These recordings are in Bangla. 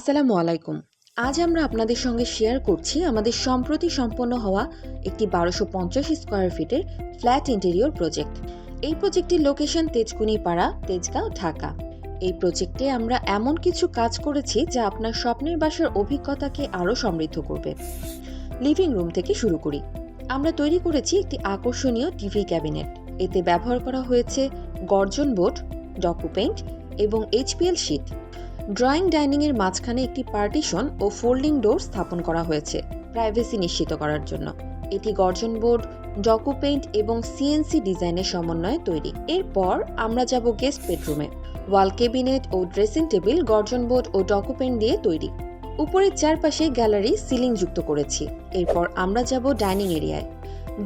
আসসালামু আলাইকুম। আজ আমরা আপনাদের সঙ্গে শেয়ার করছি আমাদের সম্প্রতি সম্পন্ন হওয়া একটি 1250 স্কয়ার ফিটের ফ্ল্যাট ইন্টেরিয়র প্রজেক্ট। এই প্রজেক্টের লোকেশন তেজকুনিপাড়া, তেজগাঁও, ঢাকা। এই প্রজেক্টে আমরা এমন কিছু কাজ করেছি যা আপনার স্বপ্নের বাসার অভিজ্ঞতাকে আরও সমৃদ্ধ করবে। লিভিং রুম থেকে শুরু করি। আমরা তৈরি করেছি একটি আকর্ষণীয় টিভি ক্যাবিনেট। এতে ব্যবহার করা হয়েছে গর্জন বোর্ড, ডকুপেইন্ট এবং এইচপিএল শীট। ড্রয়িং ডাইনিংয়ের মাঝখানে একটি পার্টিশন ও ফোল্ডিং ডোর স্থাপন করা হয়েছে প্রাইভেসি নিশ্চিত করার জন্য। এটি গর্জন বোর্ড, ডকুপেইন্ট এবং সিএনসি ডিজাইনের সমন্বয়ে তৈরি। এরপর আমরা যাব গেস্ট বেডরুমে। ওয়াল ক্যাবিনেট ও ড্রেসিং টেবিল গর্জন বোর্ড ও ডকুপেইন্ট দিয়ে তৈরি। উপরের চারপাশে গ্যালারি সিলিং যুক্ত করেছি। এরপর আমরা যাব ডাইনিং এরিয়ায়।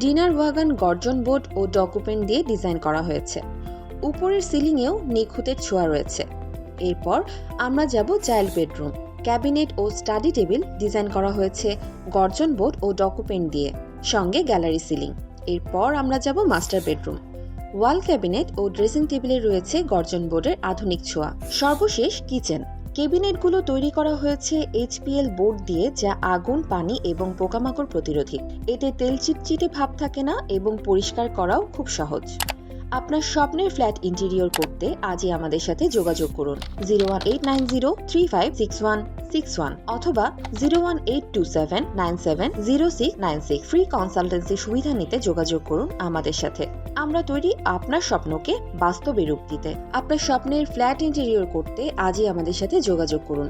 ডিনার ওয়াগান গর্জন বোর্ড ও ডকুপেন্ট দিয়ে ডিজাইন করা হয়েছে। উপরের সিলিংয়েও নিখুঁতের ছোঁয়া রয়েছে। এরপর আমরা যাব চাইল্ড বেডরুম। ক্যাবিনেট ও স্টাডি টেবিল ডিজাইন করা হয়েছে গর্জন বোর্ড ও ডকুপেন্ট দিয়ে, সঙ্গে গ্যালারি সিলিং। এরপর আমরা যাব মাস্টার বেডরুম। ওয়াল ক্যাবিনেট ও ড্রেসিং টেবিলে রয়েছে গর্জন বোর্ডের আধুনিক ছোঁয়া। সর্বশেষ কিচেন। ক্যাবিনেটগুলো তৈরি করা হয়েছে এইচপিএল বোর্ড দিয়ে, যা আগুন, পানি এবং পোকামাকড় প্রতিরোধী। এতে তেল চিটচিটে ভাব থাকে না এবং পরিষ্কার করাও খুব সহজ। আপনার স্বপ্নের ফ্ল্যাট ইন্টেরিয়র করতে আজই আমাদের সাথে যোগাযোগ করুন 01890356161 অথবা 01827970696। ফ্রি কনসালটেন্সি সুবিধা নিতে যোগাযোগ করুন আমাদের সাথে। আমরা তৈরি আপনার স্বপ্নকে বাস্তবে রূপ দিতে। আপনার স্বপ্নের ফ্ল্যাট ইন্টেরিয়র করতে আজই আমাদের সাথে যোগাযোগ করুন।